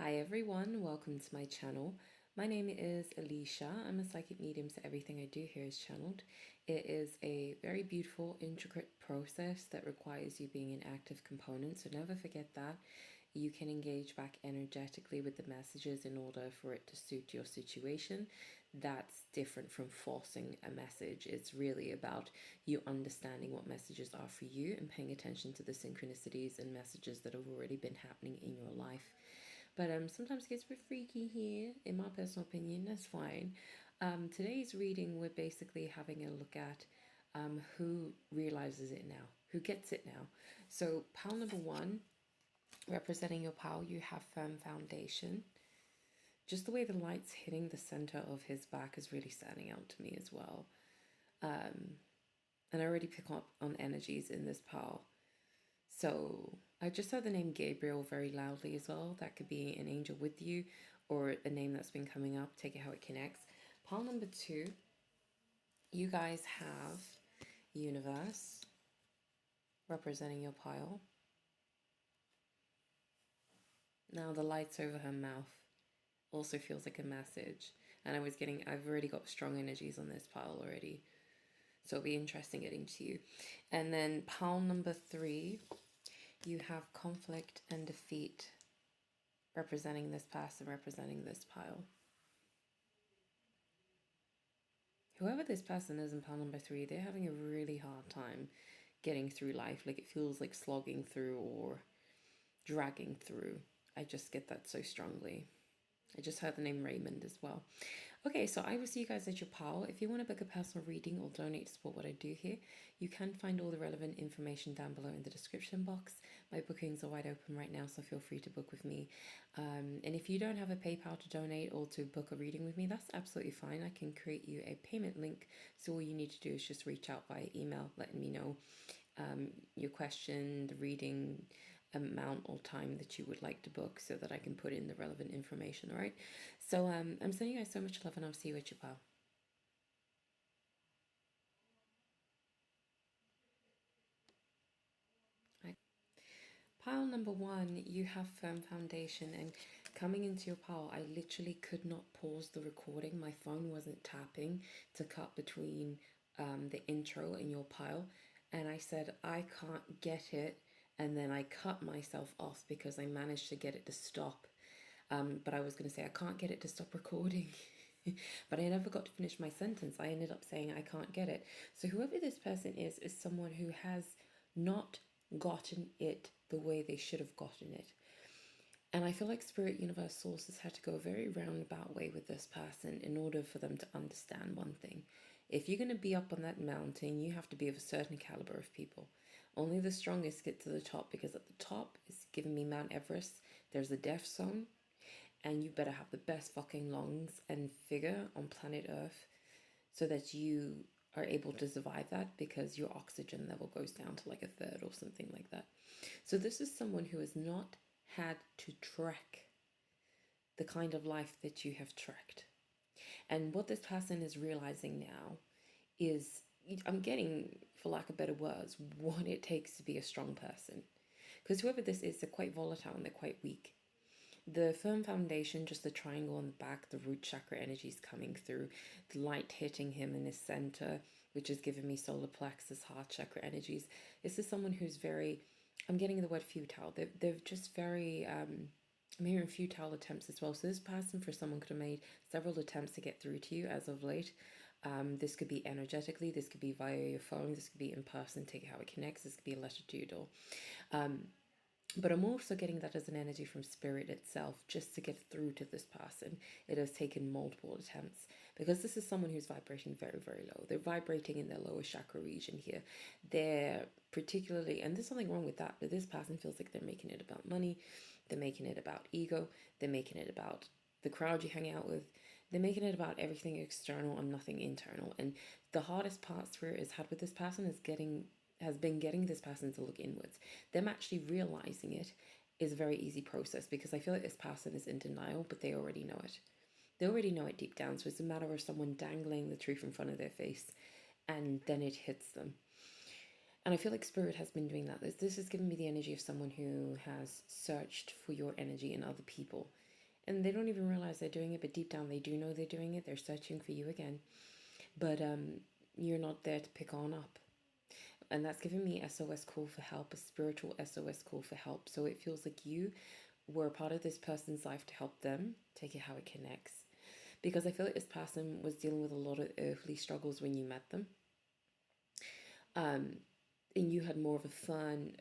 Hi everyone, welcome to my channel. My name is Elishea. I'm a psychic medium, so everything I do here is channeled. It is a very beautiful, intricate process that requires you being an active component, so never forget that. You can engage back energetically with the messages in order for it to suit your situation. That's different from forcing a message. It's really about you understanding what messages are for you and paying attention to the synchronicities and messages that have already been happening in your life. But sometimes it gets a bit freaky here, in my personal opinion. That's fine. Today's reading, we're basically having a look at who realizes it now, who gets it now. So, pile number one, representing your pile, you have firm foundation. Just the way the light's hitting the center of his back is really standing out to me as well. And I already pick up on energies in this pile. So I just heard the name Gabriel very loudly as well. That could be an angel with you or a name that's been coming up. Take it how it connects. Pile number two, you guys have universe representing your pile. Now the lights over her mouth also feels like a message. And I've already got strong energies on this pile already. So it'll be interesting getting to you. And then pile number three, you have conflict and defeat representing this person, representing this pile. Whoever this person is in pile number three, they're having a really hard time getting through life. Like it feels like slogging through or dragging through. I just get that so strongly. I just heard the name Raymond as well. Okay, so I will see you guys at your pile. If you want to book a personal reading or donate to support what I do here, you can find all the relevant information down below in the description box. My bookings are wide open right now, so feel free to book with me. And if you don't have a PayPal to donate or to book a reading with me, that's absolutely fine. I can create you a payment link. So all you need to do is just reach out via email, letting me know your question, the reading amount or time that you would like to book so that I can put in the relevant information, all right? So I'm sending you guys so much love and I'll see you at your pile. Right. Pile number one, you have firm foundation, and coming into your pile, I literally could not pause the recording. My phone wasn't tapping to cut between the intro and your pile, and I said, I can't get it, and then I cut myself off because I managed to get it to stop. But I was going to say, I can't get it to stop recording. But I never got to finish my sentence. I ended up saying, I can't get it. So whoever this person is someone who has not gotten it the way they should have gotten it. And I feel like Spirit Universe Sources had to go a very roundabout way with this person in order for them to understand one thing. If you're going to be up on that mountain, you have to be of a certain caliber of people. Only the strongest get to the top, because at the top is giving me Mount Everest. There's a death zone, and you better have the best fucking lungs and figure on planet Earth so that you are able to survive that, because your oxygen level goes down to like a third or something like that. So this is someone who has not had to trek the kind of life that you have trekked. And what this person is realizing now is, I'm getting, for lack of better words, what it takes to be a strong person. Because whoever this is, they're quite volatile and they're quite weak. The firm foundation, just the triangle on the back, the root chakra energy is coming through, the light hitting him in his center, which is giving me solar plexus, heart chakra energies. This is someone who's very, I'm getting the word futile. They're just very, I'm hearing futile attempts as well. So this person, for someone, could have made several attempts to get through to you as of late. This could be energetically, this could be via your phone, this could be in person, take how it connects, this could be a letter to your door. But I'm also getting that as an energy from spirit itself, just to get through to this person. It has taken multiple attempts, because this is someone who's vibrating very, very low. They're vibrating in their lower chakra region here. They're particularly, and there's nothing wrong with that, but this person feels like they're making it about money. They're making it about ego. They're making it about the crowd you hang out with. They're making it about everything external and nothing internal. And the hardest part Spirit has had with this person has been getting this person to look inwards. Them actually realizing it is a very easy process, because I feel like this person is in denial, but they already know it. They already know it deep down. So it's a matter of someone dangling the truth in front of their face, and then it hits them. And I feel like Spirit has been doing that. This has given me the energy of someone who has searched for your energy in other people. and they don't even realize they're doing it, but deep down they do know they're doing it. They're searching for you again, but you're not there to pick on up. And that's giving me SOS call for help, a spiritual SOS call for help. So it feels like you were a part of this person's life to help them. Take it how it connects, because I feel like this person was dealing with a lot of earthly struggles when you met them. And you had more of a fern,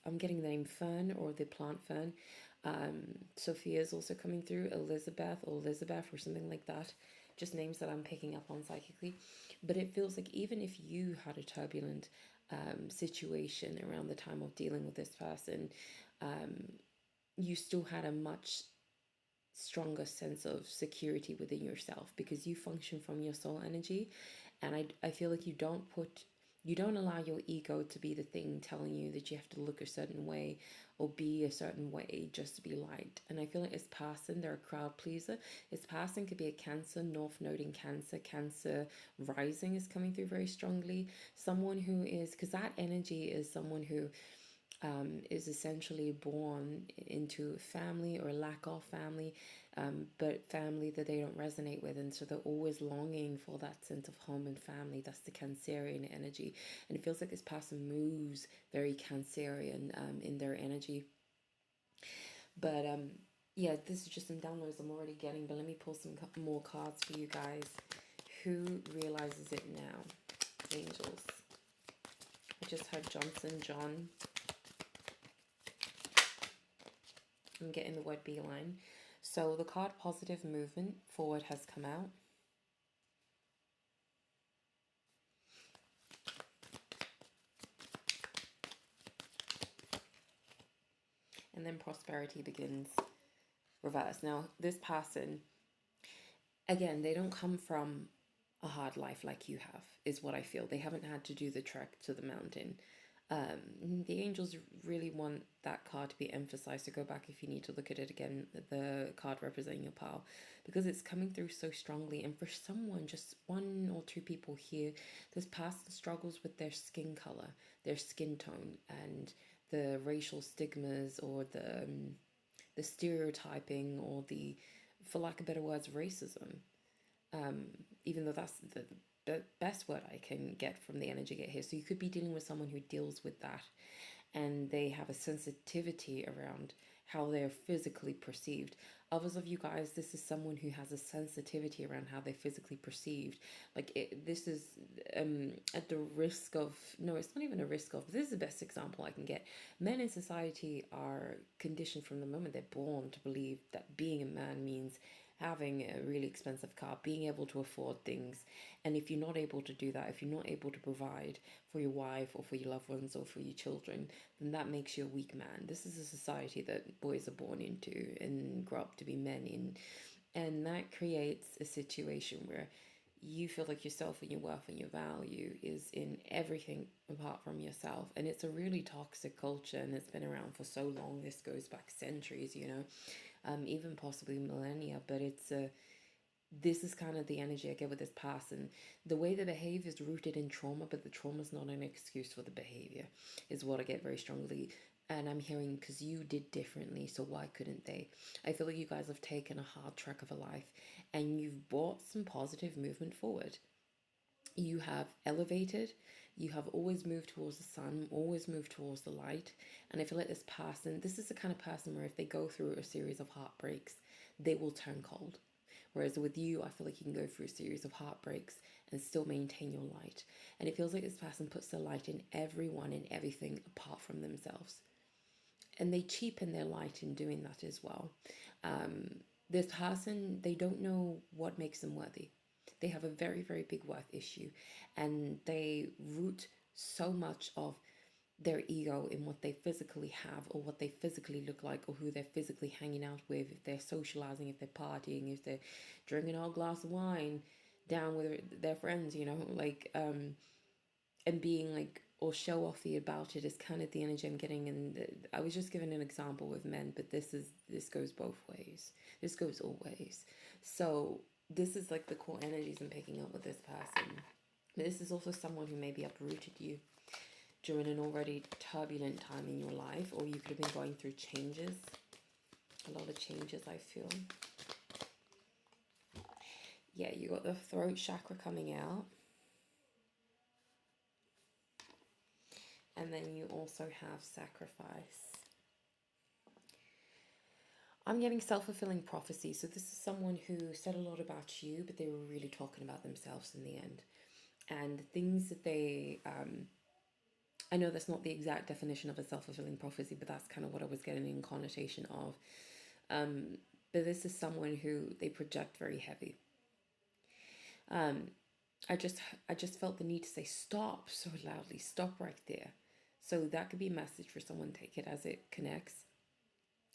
I'm getting the name fern or the plant fern. Sophia is also coming through, Elizabeth or something like that. Just names that I'm picking up on psychically. But it feels like even if you had a turbulent situation around the time of dealing with this person, you still had a much stronger sense of security within yourself because you function from your soul energy. And I feel like you don't allow your ego to be the thing telling you that you have to look a certain way or be a certain way just to be liked. And I feel like this person, they're a crowd pleaser. This person could be a Cancer, North Node in Cancer. Cancer rising is coming through very strongly. Someone who is, because that energy is someone who is essentially born into family or lack of family, but family that they don't resonate with, and so they're always longing for that sense of home and family. That's the Cancerian energy, and it feels like this person moves very Cancerian in their energy. But yeah, this is just some downloads I'm already getting, but let me pull some more cards for you guys. Who realizes it now? Angels. I just heard Johnson, John. I'm getting the word beeline. So the card positive movement forward has come out. And then prosperity begins reverse. Now, this person, again, they don't come from a hard life like you have, is what I feel. They haven't had to do the trek to the mountain. The angels really want that card to be emphasized. So go back if you need to look at it again, the card representing your pal, because it's coming through so strongly. And for someone, just one or two people here, this person struggles with their skin color, their skin tone, and the racial stigmas or the stereotyping or the, for lack of better words, racism. Even though that's the best word I can get from the energy get here. So you could be dealing with someone who deals with that, and they have a sensitivity around how they're physically perceived. Others of you guys, this is someone who has a sensitivity around how they're physically perceived. Like this is at the risk of, no, it's not even a risk of, this is the best example I can get. Men in society are conditioned from the moment they're born to believe that being a man means having a really expensive car, being able to afford things. And if you're not able to do that, if you're not able to provide for your wife or for your loved ones or for your children, then that makes you a weak man. This is a society that boys are born into and grow up to be men in. And that creates a situation where you feel like yourself and your worth and your value is in everything apart from yourself. And it's a really toxic culture, and it's been around for so long. This goes back centuries, you know, even possibly millennia. But it's this is kind of the energy I get with this past, and the way they behave is rooted in trauma, but the trauma is not an excuse for the behavior, is what I get very strongly. And I'm hearing, because you did differently, so why couldn't they? I feel like you guys have taken a hard trek of a life and you've brought some positive movement forward. You have elevated, you have always moved towards the sun, always moved towards the light. And I feel like this person, this is the kind of person where if they go through a series of heartbreaks, they will turn cold. Whereas with you, I feel like you can go through a series of heartbreaks and still maintain your light. And it feels like this person puts the light in everyone and everything apart from themselves. And they cheapen their light in doing that as well. This person, they don't know what makes them worthy. They have a very, very big worth issue, and they root so much of their ego in what they physically have or what they physically look like or who they're physically hanging out with, if they're socializing, if they're partying, if they're drinking a glass of wine down with their friends, you know, like and being like or show offy about it is kind of the energy I'm getting. And I was just giving an example with men, but this goes both ways. This goes all ways. So this is like the core energies I'm picking up with this person. But this is also someone who maybe uprooted you during an already turbulent time in your life, or you could have been going through changes. A lot of changes, I feel. Yeah, you got the throat chakra coming out. And then you also have sacrifice. I'm getting self-fulfilling prophecy. So this is someone who said a lot about you, but they were really talking about themselves in the end. And the things that they, I know that's not the exact definition of a self-fulfilling prophecy, but that's kind of what I was getting in connotation of. But this is someone who they project very heavy. I just felt the need to say stop so loudly, stop right there. So that could be a message for someone. Take it as it connects.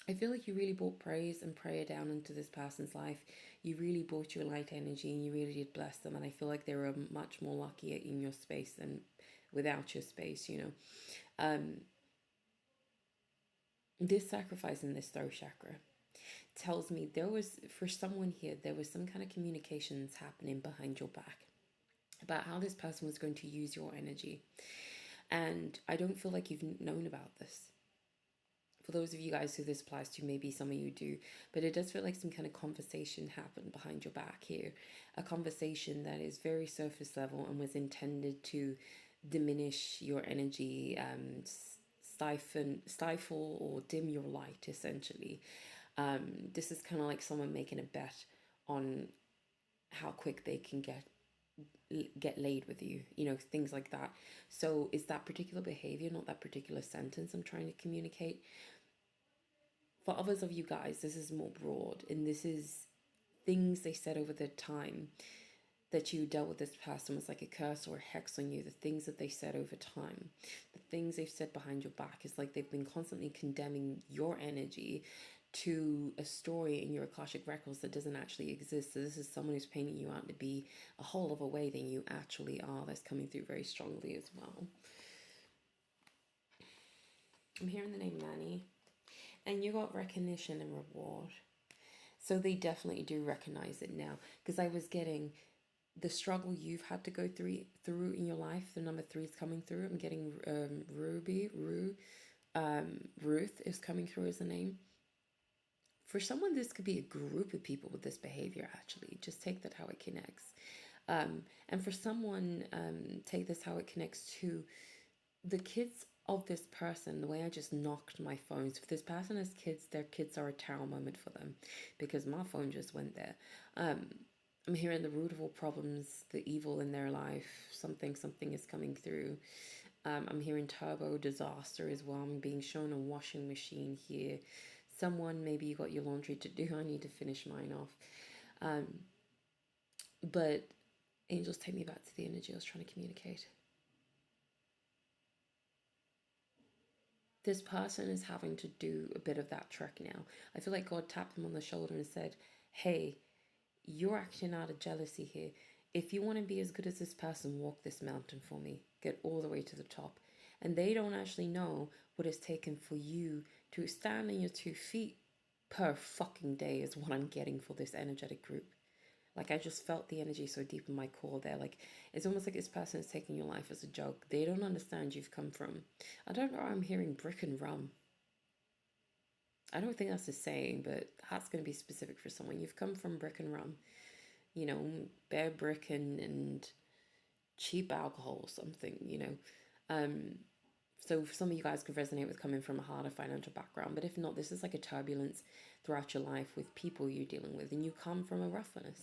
I feel like you really brought praise and prayer down into this person's life. You really brought your light energy and you really did bless them. And I feel like they were much more luckier in your space than without your space, you know. This sacrifice in this throat chakra tells me there was, for someone here, there was some kind of communications happening behind your back about how this person was going to use your energy. And I don't feel like you've known about this. For those of you guys who this applies to, maybe some of you do, but it does feel like some kind of conversation happened behind your back here. A conversation that is very surface level and was intended to diminish your energy, stifle or dim your light, essentially. This is kind of like someone making a bet on how quick they can get laid with you, you know, things like that. So is that particular behavior, not that particular sentence I'm trying to communicate. For others of you guys, this is more broad, and this is things they said over the time that you dealt with this person was like a curse or a hex on you. The things that they said over time, the things they've said behind your back, is like they've been constantly condemning your energy to a story in your Akashic records that doesn't actually exist. So this is someone who's painting you out to be a whole other way than you actually are. That's coming through very strongly as well. I'm hearing the name Manny. And you got recognition and reward. So they definitely do recognize it now. Because I was getting the struggle you've had to go through in your life. The number 3 is coming through. I'm getting Ruth is coming through as a name. For someone, this could be a group of people with this behavior, actually. Just take that how it connects. And for someone, take this how it connects to the kids of this person. The way I just knocked my phone. So if this person has kids, their kids are a tower moment for them, because my phone just went there. I'm hearing the root of all problems, the evil in their life. Something is coming through. I'm hearing turbo disaster as well. I'm being shown a washing machine here. Someone, maybe you got your laundry to do. I need to finish mine off. But angels, take me back to the energy I was trying to communicate. This person is having to do a bit of that trek now. I feel like God tapped him on the shoulder and said, hey, you're acting out of jealousy here. If you want to be as good as this person, walk this mountain for me. Get all the way to the top. And they don't actually know what it's taken for you to stand on your 2 feet per fucking day is what I'm getting for this energetic group. Like, I just felt the energy so deep in my core there. Like, it's almost like this person is taking your life as a joke. They don't understand you've come from, I don't know, I'm hearing brick and rum. I don't think that's a saying, but that's going to be specific for someone. You've come from brick and rum. You know, bare brick and cheap alcohol or something, you know. So some of you guys could resonate with coming from a harder financial background. But if not, this is like a turbulence throughout your life with people you're dealing with. And you come from a roughness.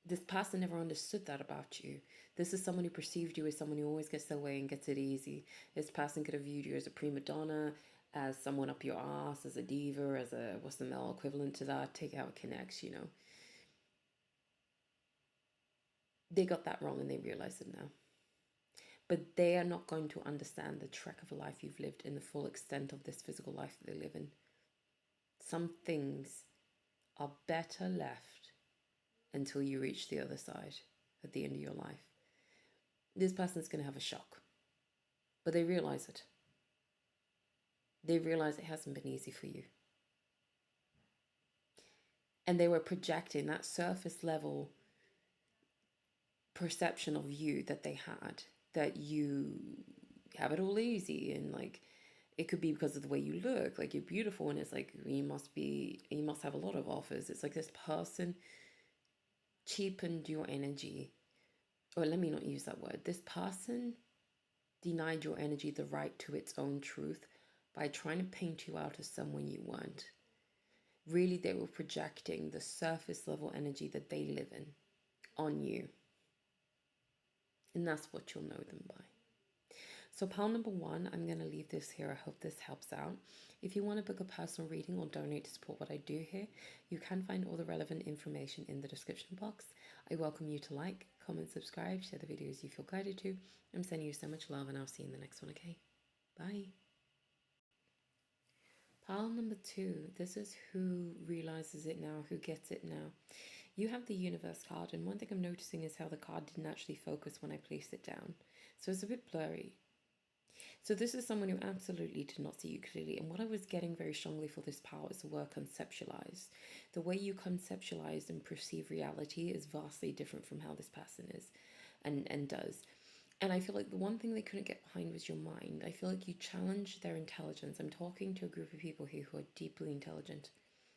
This person never understood that about you. This is someone who perceived you as someone who always gets their way and gets it easy. This person could have viewed you as a prima donna, as someone up your ass, as a diva, as a, what's the male equivalent to that? Take how it connects, you know. They got that wrong and they realize it now. But they are not going to understand the trek of a life you've lived in the full extent of this physical life that they live in. Some things are better left until you reach the other side at the end of your life. This person's going to have a shock, but they realize it. They realize it hasn't been easy for you. And they were projecting that surface level perception of you that they had, that you have it all easy and like It could be because of the way you look, like you're beautiful, and it's like you must have a lot of offers. It's like this person cheapened your energy. Or let me not use that word. This person denied your energy the right to its own truth by trying to paint you out as someone you weren't. Really, they were projecting the surface level energy that they live in on you. And that's what you'll know them by. So pile number 1, I'm going to leave this here. I hope this helps out. If you want to book a personal reading or donate to support what I do here, you can find all the relevant information in the description box. I welcome you to like, comment, subscribe, share the videos you feel guided to. I'm sending you so much love, and I'll see you in the next one, okay? Bye. Pile number 2, this is who realizes it now, who gets it now. You have the universe card, and one thing I'm noticing is how the card didn't actually focus when I placed it down. So it's a bit blurry. So this is someone who absolutely did not see you clearly. And what I was getting very strongly for this power is the word conceptualize. The way you conceptualize and perceive reality is vastly different from how this person is and does. And I feel like the one thing they couldn't get behind was your mind. I feel like you challenged their intelligence. I'm talking to a group of people here who are deeply intelligent.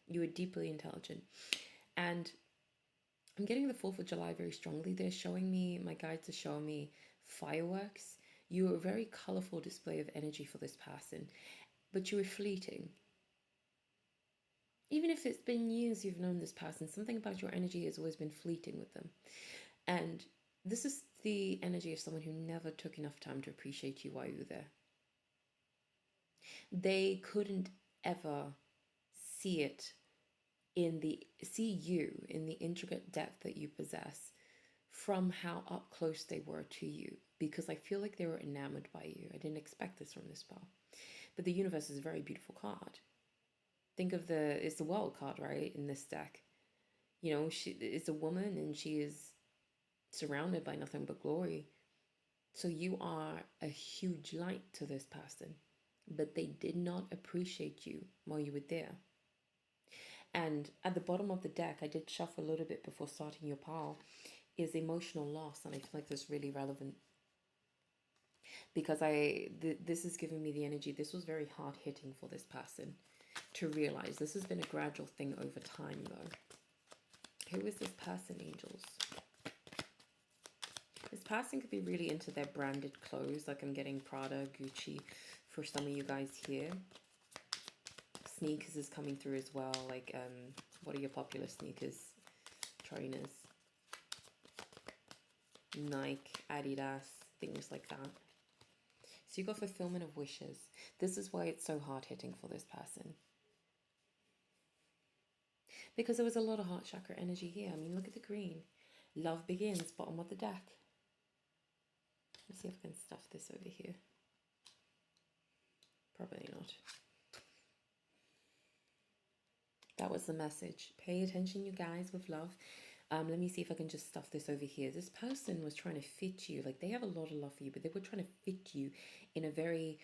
You are deeply intelligent. And I'm getting the 4th of July very strongly. They're showing me, my guides are showing me fireworks. You are a very colorful display of energy for this person, but you were fleeting. Even if it's been years you've known this person, something about your energy has always been fleeting with them. And this is the energy of someone who never took enough time to appreciate you while you were there. They couldn't ever see you in the intricate depth that you possess from how up close they were to you, because I feel like they were enamored by you. I didn't expect this from this spell. But the universe is a very beautiful card. Think of it's the world card, right, in this deck. You know, she is a woman and she is surrounded by nothing but glory. So you are a huge light to this person, but they did not appreciate you while you were there. And at the bottom of the deck, I did shuffle a little bit before starting your pile, is emotional loss. And I feel like this is really relevant because this is giving me the energy. This was very hard hitting for this person to realize. This has been a gradual thing over time though. Who is this person, angels? This person could be really into their branded clothes. Like I'm getting Prada, Gucci for some of you guys here. Sneakers is coming through as well. Like, what are your popular sneakers? Trainers. Nike, Adidas, things like that. So you got fulfillment of wishes. This is why it's so hard hitting for this person. Because there was a lot of heart chakra energy here. I mean, look at the green. Love begins, bottom of the deck. Let's see if I can stuff this over here. Probably not. That was the message. Pay attention, you guys, with love. Let me see if I can just stuff this over here. This person was trying to fit you. Like, they have a lot of love for you, but they were trying to fit you in a very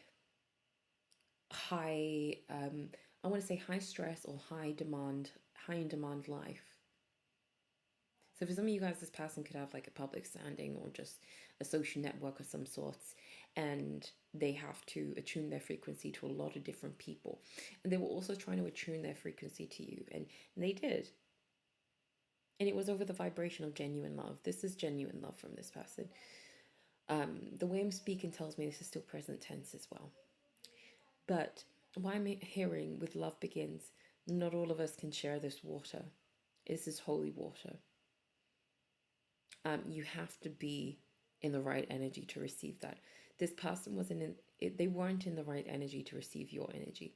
high, I want to say high stress or high in demand life. So for some of you guys, this person could have like a public standing or just a social network of some sorts, and they have to attune their frequency to a lot of different people. And they were also trying to attune their frequency to you, and they did. And it was over the vibration of genuine love. This is genuine love from this person. The way I'm speaking tells me this is still present tense as well. But what I'm hearing with love begins, not all of us can share this water. This is holy water. You have to be in the right energy to receive that. This person they weren't in the right energy to receive your energy,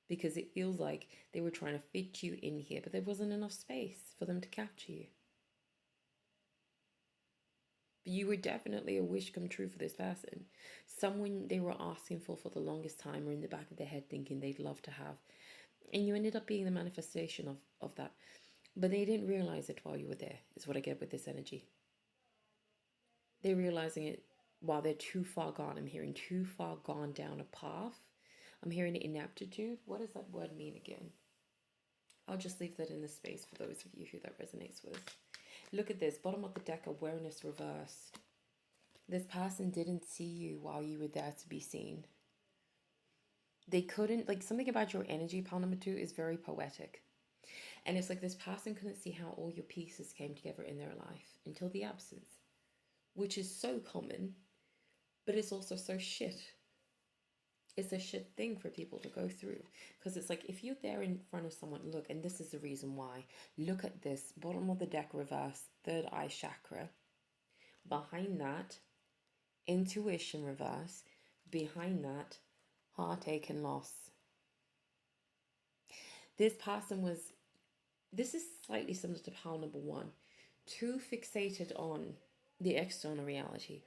because it feels like they were trying to fit you in here, but there wasn't enough space for them to capture you. But you were definitely a wish come true for this person. Someone they were asking for the longest time, or in the back of their head thinking they'd love to have. And you ended up being the manifestation of that. But they didn't realize it while you were there, is what I get with this energy. They're realizing it while they're too far gone. I'm hearing too far gone down a path. I'm hearing inaptitude. What does that word mean again? I'll just leave that in the space for those of you who that resonates with. Look at this, bottom of the deck, awareness reversed. This person didn't see you while you were there to be seen. They couldn't, like, something about your energy, pile number two, is very poetic. And it's like this person couldn't see how all your pieces came together in their life until the absence, which is so common, but it's also so shit. It's a shit thing for people to go through, because it's like if you're there in front of someone, look, and this is the reason why. Look at this bottom of the deck reverse, third eye chakra. Behind that, intuition reverse. Behind that, heartache and loss. This person was, this is slightly similar to pile number one, too fixated on the external reality,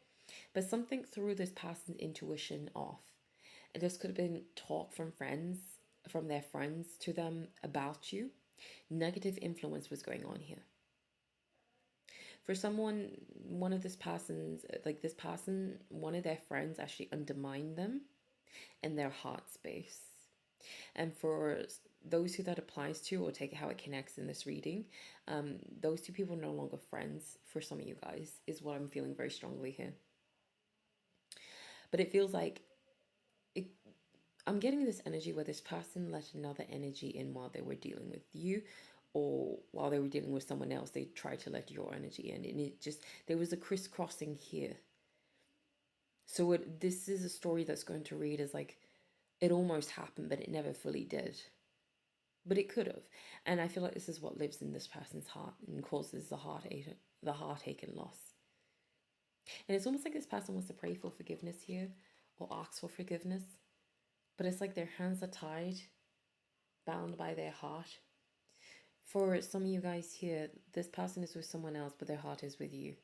but something threw this person's intuition off. And this could have been talk from friends, from their friends to them about you. Negative influence was going on here. For someone, one of this person's, like this person, one of their friends actually undermined them in their heart space. And for those who that applies to, or take how it connects in this reading, those two people are no longer friends for some of you guys, is what I'm feeling very strongly here. But it feels like I'm getting this energy where this person let another energy in while they were dealing with you, or while they were dealing with someone else, they tried to let your energy in. And it just, there was a crisscrossing here. So this is a story that's going to read as like, it almost happened, but it never fully did. But it could have. And I feel like this is what lives in this person's heart and causes the heartache and loss. And it's almost like this person wants to pray for forgiveness here, or ask for forgiveness. But it's like their hands are tied, bound by their heart. For some of you guys here, this person is with someone else, but their heart is with you.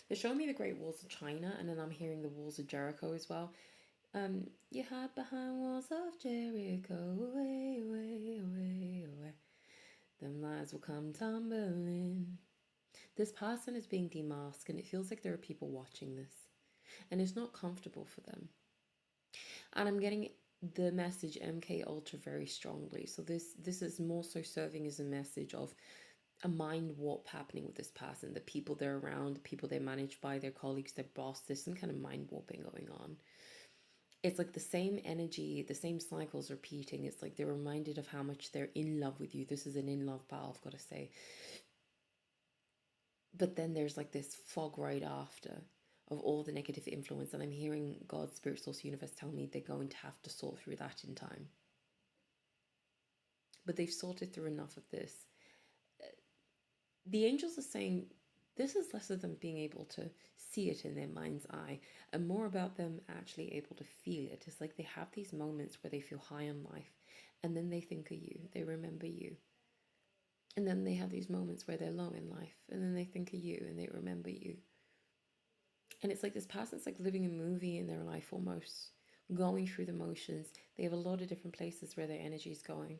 They're showing me the Great Walls of China, and then I'm hearing the Walls of Jericho as well. You hide behind walls of Jericho, away, away, away, away. Them lies will come tumbling. This person is being demasked, and it feels like there are people watching this, and it's not comfortable for them. And I'm getting the message MK Ultra very strongly. So this is more so serving as a message of a mind warp happening with this person, the people they're around, the people they're managed by, their colleagues, their boss. There's some kind of mind warping going on. It's like the same energy, the same cycles repeating. It's like they're reminded of how much they're in love with you. This is an in love pile, I've got to say. But then there's like this fog right after of all the negative influence. And I'm hearing God, Spirit, Source, Universe tell me they're going to have to sort through that in time. But they've sorted through enough of this. The angels are saying this is less of them being able to see it in their mind's eye and more about them actually able to feel it. It's like they have these moments where they feel high on life, and then they think of you, they remember you. And then they have these moments where they're low in life, and then they think of you and they remember you. And it's like this person's like living a movie in their life almost, going through the motions. They have a lot of different places where their energy is going.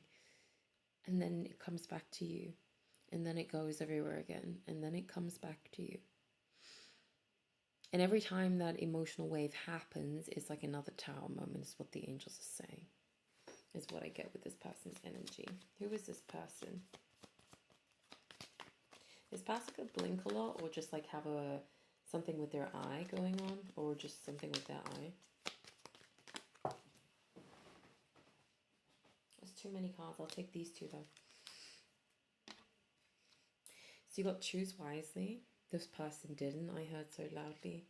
And then it comes back to you. And then it goes everywhere again. And then it comes back to you. And every time that emotional wave happens, it's like another tower moment, is what the angels are saying. Is what I get with this person's energy. Who is this person? This person could blink a lot, or just like have something with their eye going on, or just something with their eye. There's too many cards. I'll take these two though. So you got choose wisely. This person didn't, I heard so loudly.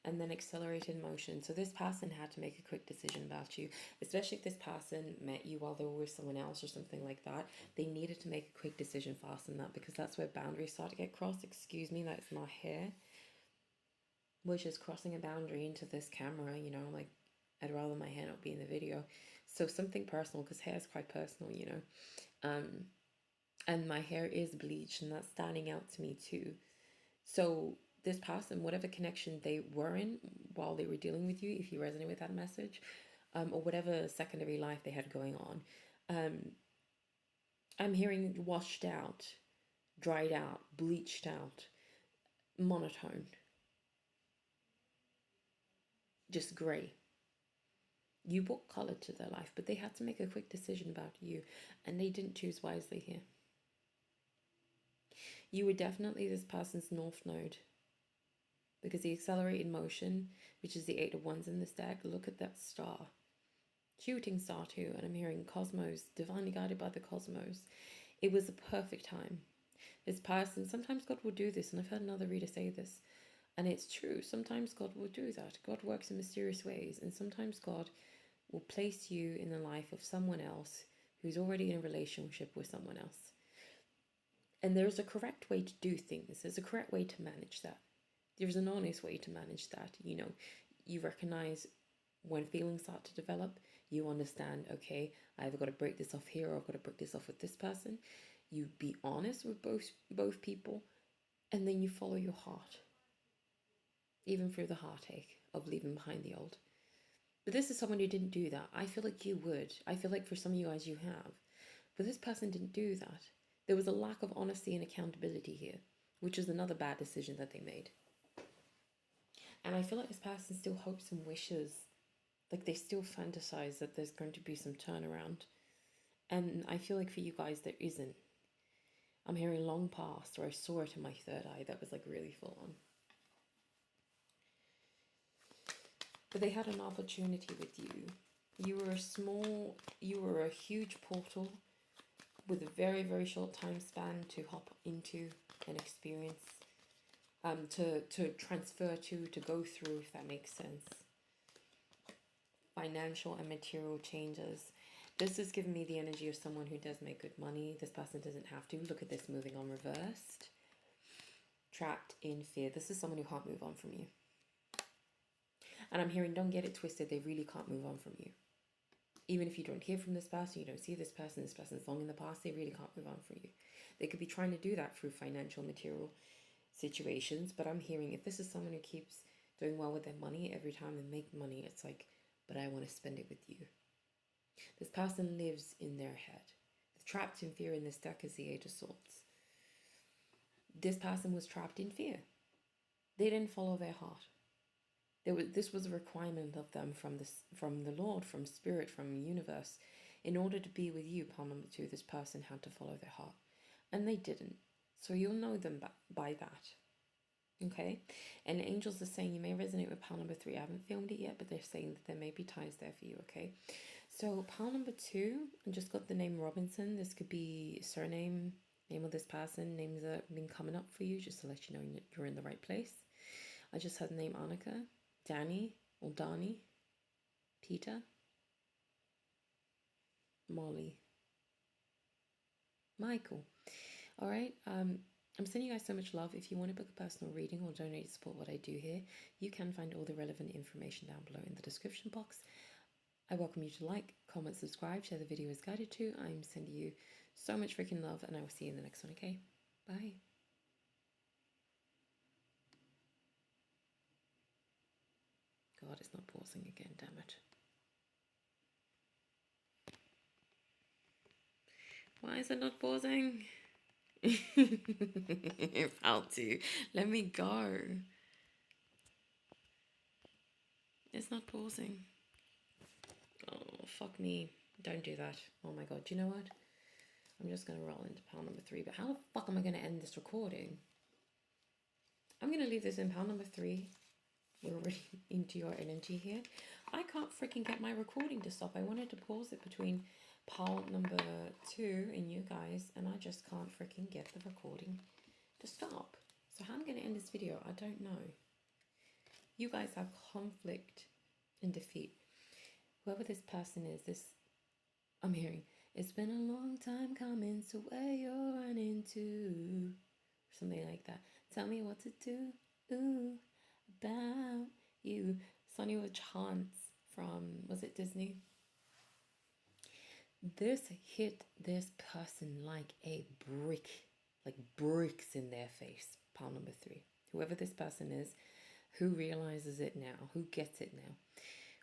And then accelerated motion. So this person had to make a quick decision about you, especially if this person met you while they were with someone else or something like that. They needed to make a quick decision fast on that, because that's where boundaries start to get crossed. Excuse me, that's my hair, which is crossing a boundary into this camera, you know, like I'd rather my hair not be in the video. So something personal, because hair is quite personal, you know. And my hair is bleached, and that's standing out to me too. So this person, whatever connection they were in while they were dealing with you, if you resonate with that message, or whatever secondary life they had going on, I'm hearing washed out, dried out, bleached out, monotone, just grey. You brought color to their life, but they had to make a quick decision about you, and they didn't choose wisely here. You were definitely this person's north node. Because the accelerated motion, which is the 8 of Wands in this deck, look at that star. Shooting star too, and I'm hearing cosmos, divinely guided by the cosmos. It was a perfect time. This person, sometimes God will do this, and I've heard another reader say this, and it's true. Sometimes God will do that. God works in mysterious ways, and sometimes God will place you in the life of someone else who's already in a relationship with someone else. And there's a correct way to do things. There's a correct way to manage that. There's an honest way to manage that. You know, you recognize when feelings start to develop, you understand, okay, I either got to break this off here or I've got to break this off with this person. You be honest with both people, and then you follow your heart, even through the heartache of leaving behind the old. But this is someone who didn't do that. I feel like you would. I feel like for some of you guys you have. But this person didn't do that. There was a lack of honesty and accountability here, which is another bad decision that they made. And I feel like this person still hopes and wishes, like they still fantasize that there's going to be some turnaround. And I feel like for you guys, there isn't. I'm hearing long past, or I saw it in my third eye. That was like really full on. But they had an opportunity with you. You were a huge portal with a very, very short time span to hop into an experience, to transfer to go through, if that makes sense. Financial and material changes. This is giving me the energy of someone who does make good money. This person doesn't have to. Look at this, moving on reversed. Trapped in fear. This is someone who can't move on from you. And I'm hearing, don't get it twisted, they really can't move on from you. Even if you don't hear from this person, you don't see this person's long in the past, they really can't move on from you. They could be trying to do that through financial, material situations, but I'm hearing if this is someone who keeps doing well with their money, every time they make money, it's like, but I want to spend it with you. This person lives in their head. Trapped in fear in this deck is the 8 of Swords. This person was trapped in fear. They didn't follow their heart. This was a requirement of them from the Lord, from Spirit, from the universe. In order to be with you, pile number 2, this person had to follow their heart. And they didn't. So you'll know them by that. Okay? And angels are saying, you may resonate with pile number 3. I haven't filmed it yet, but they're saying that there may be ties there for you, okay? So pile number 2, I just got the name Robinson. This could be surname, name of this person. Names that have been coming up for you, just to let you know you're in the right place. I just had the name Annika, Danny or Donnie, Peter, Molly, Michael. All right. I'm sending you guys so much love. If you want to book a personal reading or donate to support what I do here, you can find all the relevant information down below in the description box. I welcome you to like, comment, subscribe, share the video as guided to. I'm sending you so much freaking love, and I will see you in the next one, okay? Bye. God, it's not pausing again, damn it. Why is it not pausing? How to? Let me go. It's not pausing. Oh, fuck me. Don't do that. Oh my god, do you know what? I'm just going to roll into pile number 3. But how the fuck am I going to end this recording? I'm going to leave this in pile number 3. We're already into your energy here. I can't freaking get my recording to stop. I wanted to pause it between pile number 2 and you guys, and I just can't freaking get the recording to stop. So how I'm going to end this video, I don't know. You guys have conflict and defeat. Whoever this person is, I'm hearing, it's been a long time coming, so where you're running to, something like that. Tell me what to do about you. Sonny with Chance from, was it Disney? This hit this person like a brick, like bricks in their face. Pile number 3. Whoever this person is, who realizes it now, who gets it now.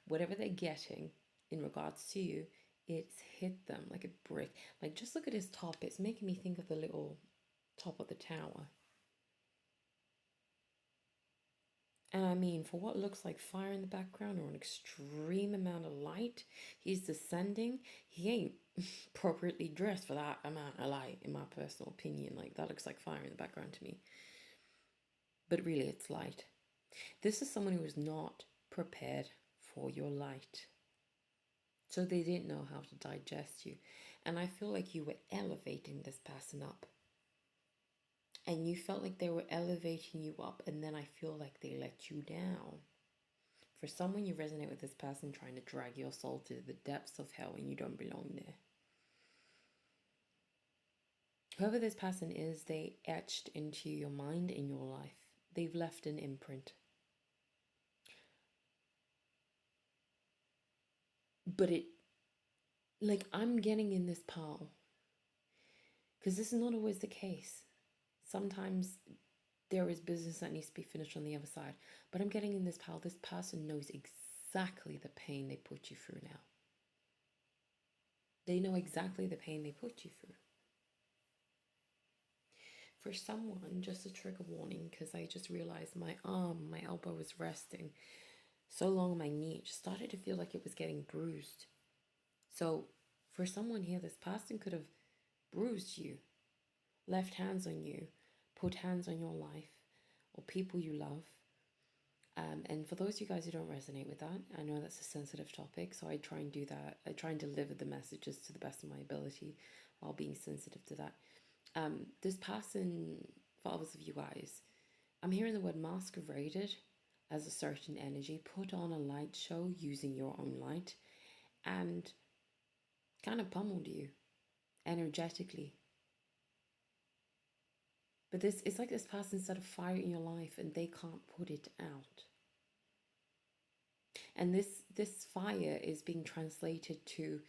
Whatever they're getting in regards to you, it's hit them like a brick. Like, just look at his top. It's making me think of the little top of the tower. And I mean, for what looks like fire in the background or an extreme amount of light, he's descending. He ain't appropriately dressed for that amount of light, in my personal opinion. Like, that looks like fire in the background to me. But really, it's light. This is someone who is not prepared for your light. So they didn't know how to digest you. And I feel like you were elevating this person up. And you felt like they were elevating you up, and then I feel like they let you down. For someone, you resonate with this person trying to drag your soul to the depths of hell, and you don't belong there. Whoever this person is, they etched into your mind and your life. They've left an imprint. But I'm getting in this pile, because this is not always the case. Sometimes there is business that needs to be finished on the other side. But I'm getting in this pile. This person knows exactly the pain they put you through now. They know exactly the pain they put you through. For someone, just a trigger warning, because I just realized my elbow was resting so long on my knee, it just started to feel like it was getting bruised. So for someone here, this person could have bruised you, left hands on you, put hands on your life or people you love. And for those of you guys who don't resonate with that, I know that's a sensitive topic, so I try and do that. I try and deliver the messages to the best of my ability while being sensitive to that. This person, for others of you guys, I'm hearing the word masqueraded as a certain energy, put on a light show using your own light, and kind of pummeled you energetically. But it's like this person set a fire in your life and they can't put it out. And this fire is being translated to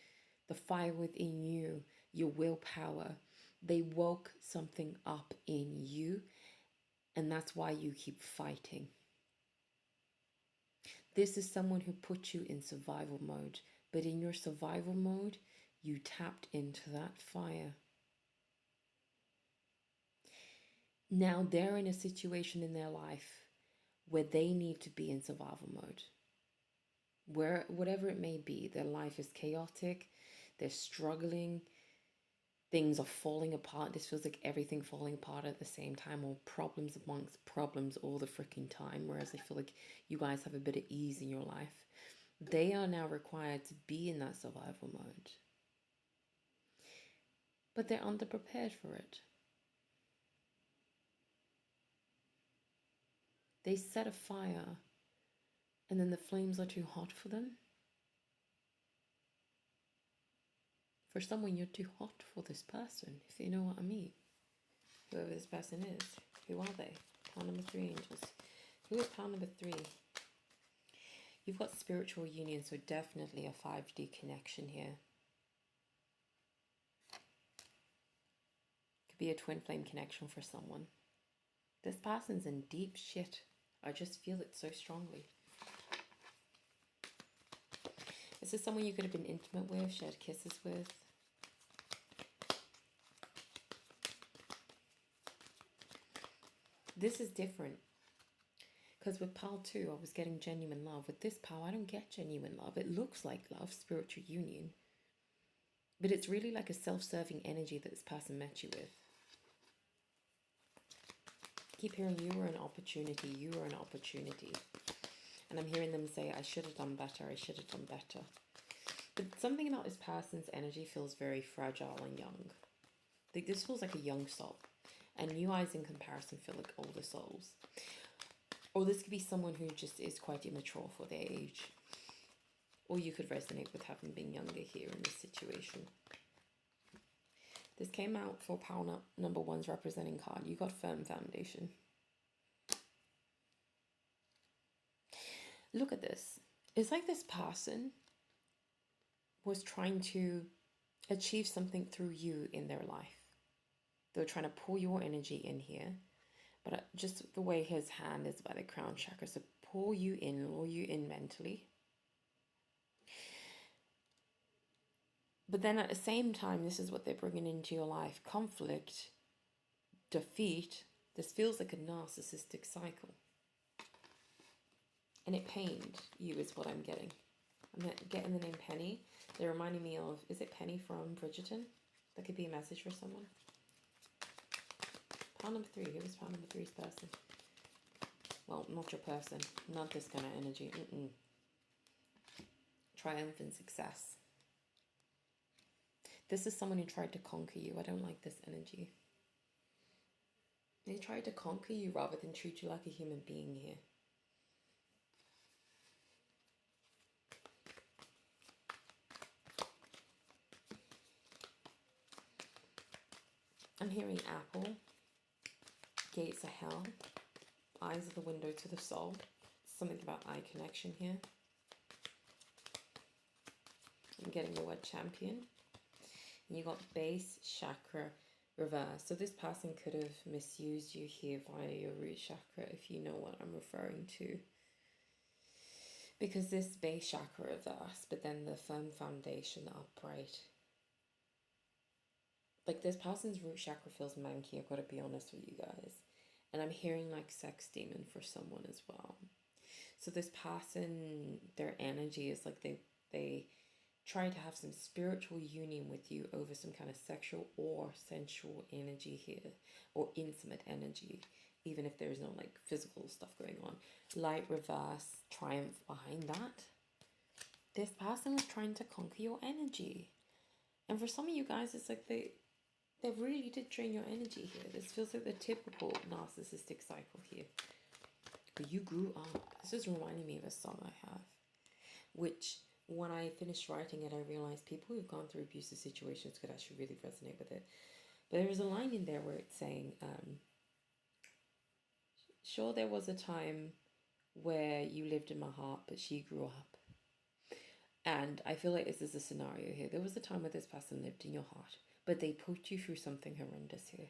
the fire within you, your willpower. They woke something up in you, and that's why you keep fighting. This is someone who put you in survival mode, but in your survival mode, you tapped into that fire. Now they're in a situation in their life where they need to be in survival mode. Whatever it may be, their life is chaotic, they're struggling, things are falling apart. This feels like everything falling apart at the same time, or problems amongst problems all the freaking time, whereas I feel like you guys have a bit of ease in your life. They are now required to be in that survival mode. But they're underprepared for it. They set a fire and then the flames are too hot for them. For someone, you're too hot for this person, if you know what I mean. Whoever this person is. Who are they? Pile number 3, angels. Who is pile number 3? You've got spiritual union, so definitely a 5D connection here. Could be a twin flame connection for someone. This person's in deep shit. I just feel it so strongly. This is someone you could have been intimate with, shared kisses with. This is different. Because with pile 2, I was getting genuine love. With this pile, I don't get genuine love. It looks like love, spiritual union. But it's really like a self-serving energy that this person met you with. Keep hearing you were an opportunity, you were an opportunity. And I'm hearing them say, I should have done better, I should have done better. But something about this person's energy feels very fragile and young. Like this feels like a young soul. And you guys in comparison feel like older souls. Or this could be someone who just is quite immature for their age. Or you could resonate with having been younger here in this situation. This came out for pile number 1's representing card. You got firm foundation. Look at this. It's like this person was trying to achieve something through you in their life. They were trying to pull your energy in here. But just the way his hand is by the crown chakra. So pull you in, lure you in mentally. But then at the same time, this is what they're bringing into your life. Conflict, defeat. This feels like a narcissistic cycle. And it pained you is what I'm getting. I'm getting the name Penny. They're reminding me of, is it Penny from Bridgerton? That could be a message for someone. Pile number 3. Who is pile number 3's person? Well, not your person. Not this kind of energy. Triumph and success. This is someone who tried to conquer you. I don't like this energy. They tried to conquer you rather than treat you like a human being here. I'm hearing apple, gates of hell, eyes are the window to the soul. Something about eye connection here. I'm getting the word champion. And you got base chakra reverse. So this person could have misused you here via your root chakra, if you know what I'm referring to. Because this base chakra reverse, but then the firm foundation upright. Like this person's root chakra feels manky, I've got to be honest with you guys. And I'm hearing like sex demon for someone as well. So this person, their energy is like they try to have some spiritual union with you over some kind of sexual or sensual energy here, or intimate energy, even if there's no like physical stuff going on. Light reverse, triumph behind that. This person was trying to conquer your energy. And for some of you guys, it's like they really did drain your energy here. This feels like the typical narcissistic cycle here. But you grew up. This is reminding me of a song I have, which when I finished writing it, I realized people who've gone through abusive situations could actually really resonate with it. But there's a line in there where it's saying, sure, there was a time where you lived in my heart, but she grew up. And I feel like this is a scenario here. There was a time where this person lived in your heart, but they put you through something horrendous here.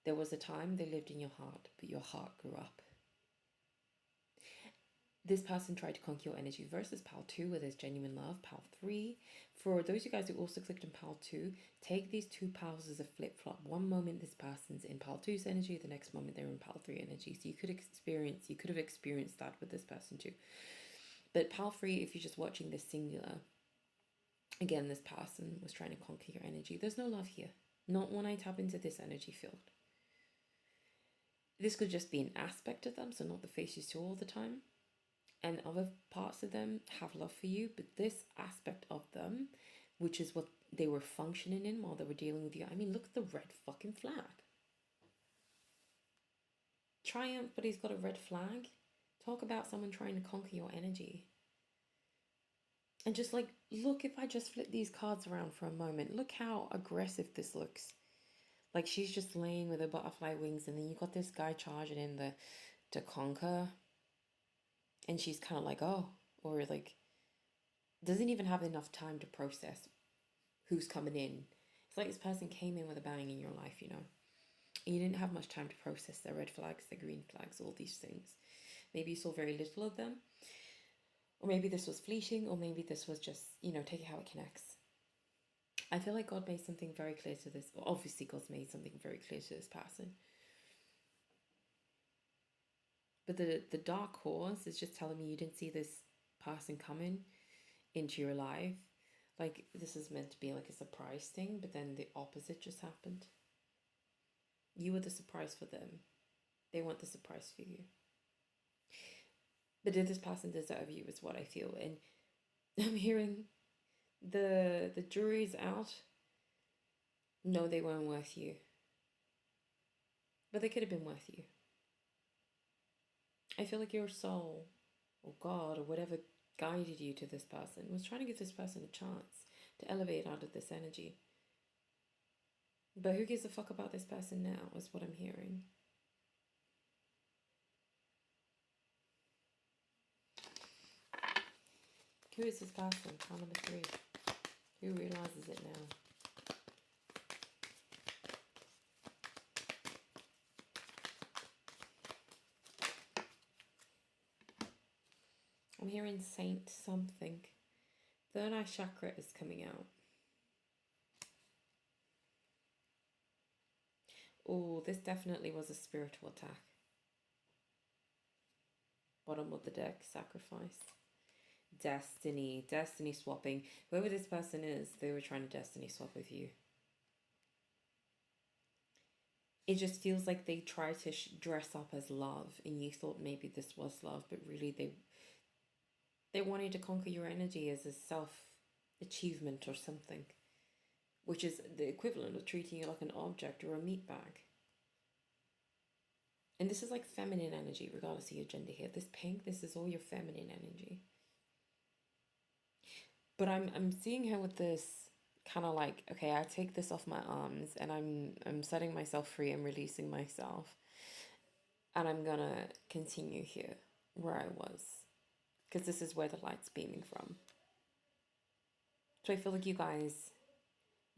There was a time they lived in your heart, but your heart grew up. This person tried to conquer your energy versus Pal 2, where there's genuine love. Pal 3, for those of you guys who also clicked on Pal 2, take these two pals as a flip-flop. One moment this person's in Pal 2's energy, the next moment they're in Pal 3 energy. So you could have experienced that with this person too. But Pal 3, if you're just watching this singular, again, this person was trying to conquer your energy. There's no love here. Not when I tap into this energy field. This could just be an aspect of them, so not the face you saw all the time. And other parts of them have love for you, but this aspect of them, which is what they were functioning in while they were dealing with you. I mean, look at the red fucking flag. Triumph, but he's got a red flag. Talk about someone trying to conquer your energy. And just like, look, if I just flip these cards around for a moment, look how aggressive this looks. Like she's just laying with her butterfly wings, and then you got this guy charging in to conquer. And she's kind of like, oh, or like, doesn't even have enough time to process who's coming in. It's like this person came in with a bang in your life, you know. And you didn't have much time to process their red flags, their green flags, all these things. Maybe you saw very little of them. Or maybe this was fleeting, or maybe this was just, you know, take it how it connects. I feel like God made something very clear to this. Well, obviously, God's made something very clear to this person. But the dark horse is just telling me you didn't see this person coming into your life. Like, this is meant to be like a surprise thing, but then the opposite just happened. You were the surprise for them. They want the surprise for you. But did this person deserve you is what I feel. And I'm hearing the jury's out. No, they weren't worth you. But they could have been worth you. I feel like your soul or God or whatever guided you to this person was trying to give this person a chance to elevate out of this energy. But who gives a fuck about this person now is what I'm hearing. Who is this person? Pile number 3. Who realizes it now? I'm hearing saint something. Third eye chakra is coming out. Oh, this definitely was a spiritual attack. Bottom of the deck, sacrifice. Destiny swapping. Whoever this person is, they were trying to destiny swap with you. It just feels like they try to dress up as love, and you thought maybe this was love, but really they wanted to conquer your energy as a self achievement or something, which is the equivalent of treating you like an object or a meat bag. And this is like feminine energy, regardless of your gender here. This pink, this is all your feminine energy. But I'm seeing her with this kind of like, okay, I take this off my arms and I'm setting myself free and releasing myself. And I'm gonna continue here where I was. Because this is where the light's beaming from. So I feel like you guys,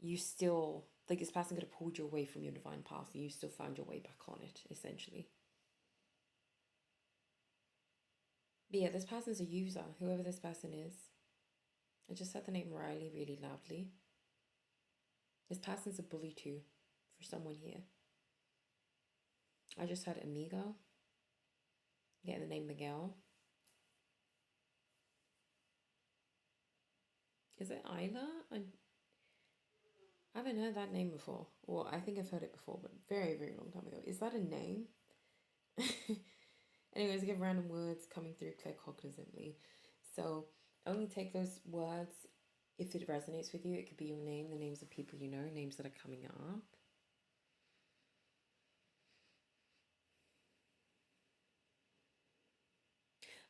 you still, like this person could have pulled you away from your divine path and you still found your way back on it, essentially. But yeah, this person's a user, whoever this person is. I just said the name Riley really loudly. This person's a bully too, for someone here. I just heard Amigo. Getting the name Miguel. Is it Isla? I haven't heard that name before. Well, I think I've heard it before, but very, very long time ago. Is that a name? Anyways, I get random words coming through claircognizantly. So only take those words if it resonates with you. It could be your name, the names of people you know, names that are coming up.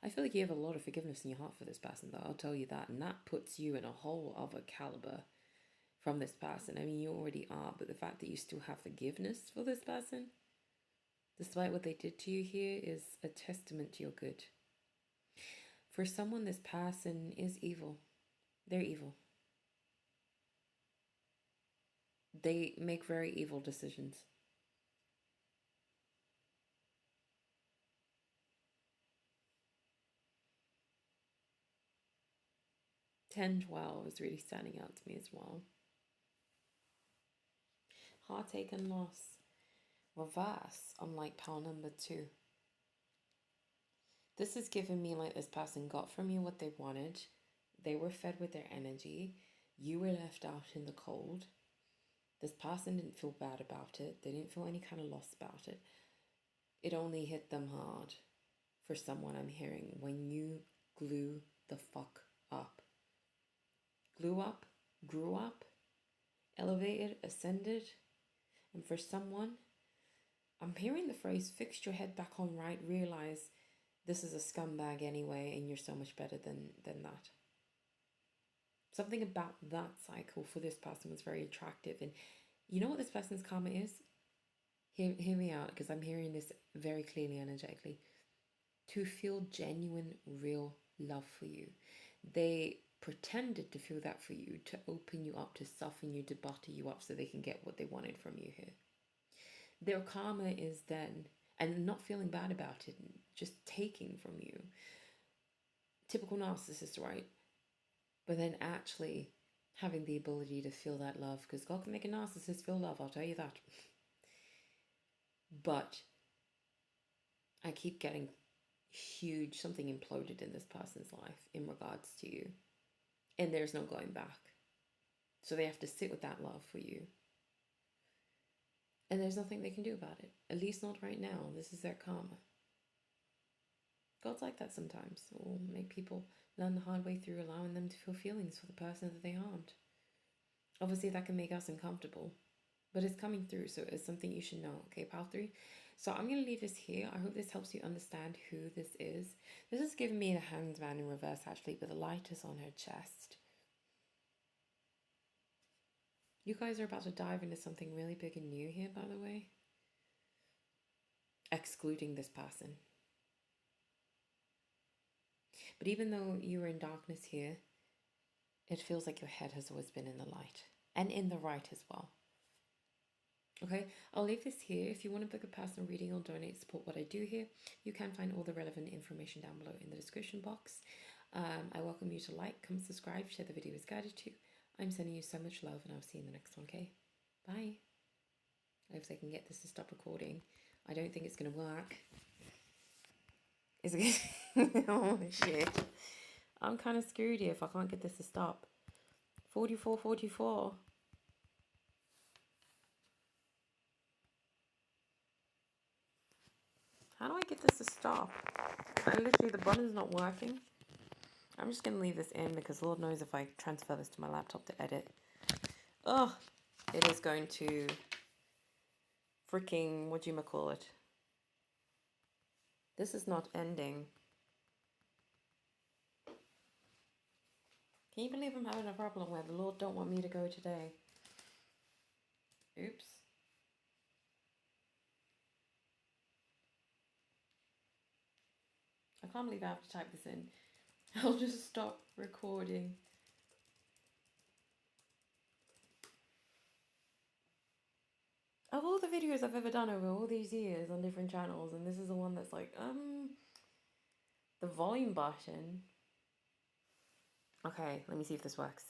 I feel like you have a lot of forgiveness in your heart for this person, though. I'll tell you that. And that puts you in a whole other caliber from this person. I mean, you already are, but the fact that you still have forgiveness for this person, despite what they did to you here, is a testament to your good. For someone, this person is evil. They're evil. They make very evil decisions. 10-12 is really standing out to me as well. Heartache and loss. Reverse, unlike pile number 2. This is giving me like this person got from you what they wanted. They were fed with their energy. You were left out in the cold. This person didn't feel bad about it. They didn't feel any kind of loss about it. It only hit them hard. For someone, I'm hearing, when you glue the fuck up. Glue up, grew up, elevated, ascended. And for someone, I'm hearing the phrase, fixed your head back on right, realize this is a scumbag anyway, and you're so much better than that. Something about that cycle for this person was very attractive. And you know what this person's karma is? Hear me out, because I'm hearing this very clearly energetically. To feel genuine, real love for you. They pretended to feel that for you, to open you up, to soften you, to butter you up so they can get what they wanted from you here. Their karma is then, and not feeling bad about it, just taking from you. Typical narcissist, right? But then actually having the ability to feel that love, because God can make a narcissist feel love, I'll tell you that. But I keep getting huge, something imploded in this person's life in regards to you. And there's no going back. So they have to sit with that love for you. And there's nothing they can do about it. At least not right now. This is their karma. God's like that sometimes. It will make people learn the hard way through allowing them to feel feelings for the person that they harmed. Obviously, that can make us uncomfortable. But it's coming through, so it's something you should know. Okay, pile 3. So I'm going to leave this here. I hope this helps you understand who this is. This is giving me the Hanged Man in reverse, actually, but the light is on her chest. You guys are about to dive into something really big and new here, by the way. Excluding this person. But even though you were in darkness here, it feels like your head has always been in the light. And in the right as well. Okay, I'll leave this here. If you want to book a personal reading or donate support what I do here, you can find all the relevant information down below in the description box. I welcome you to like, comment, subscribe, share the video as guided to. I'm sending you so much love and I'll see you in the next one, okay? Bye. I hope I can get this to stop recording. I don't think it's going to work. Is it? Oh, shit. I'm kind of screwed here if I can't get this to stop. 44. How do I get this to stop? Literally, the button's not working. I'm just going to leave this in because Lord knows if I transfer this to my laptop to edit. Ugh, it is going to freaking, whatchamacallit. This is not ending. Can you believe I'm having a problem where the Lord don't want me to go today? Oops. I can't believe I have to type this in. I'll just stop recording. Of all the videos I've ever done over all these years on different channels, and this is the one that's like, the volume button. Okay, let me see if this works.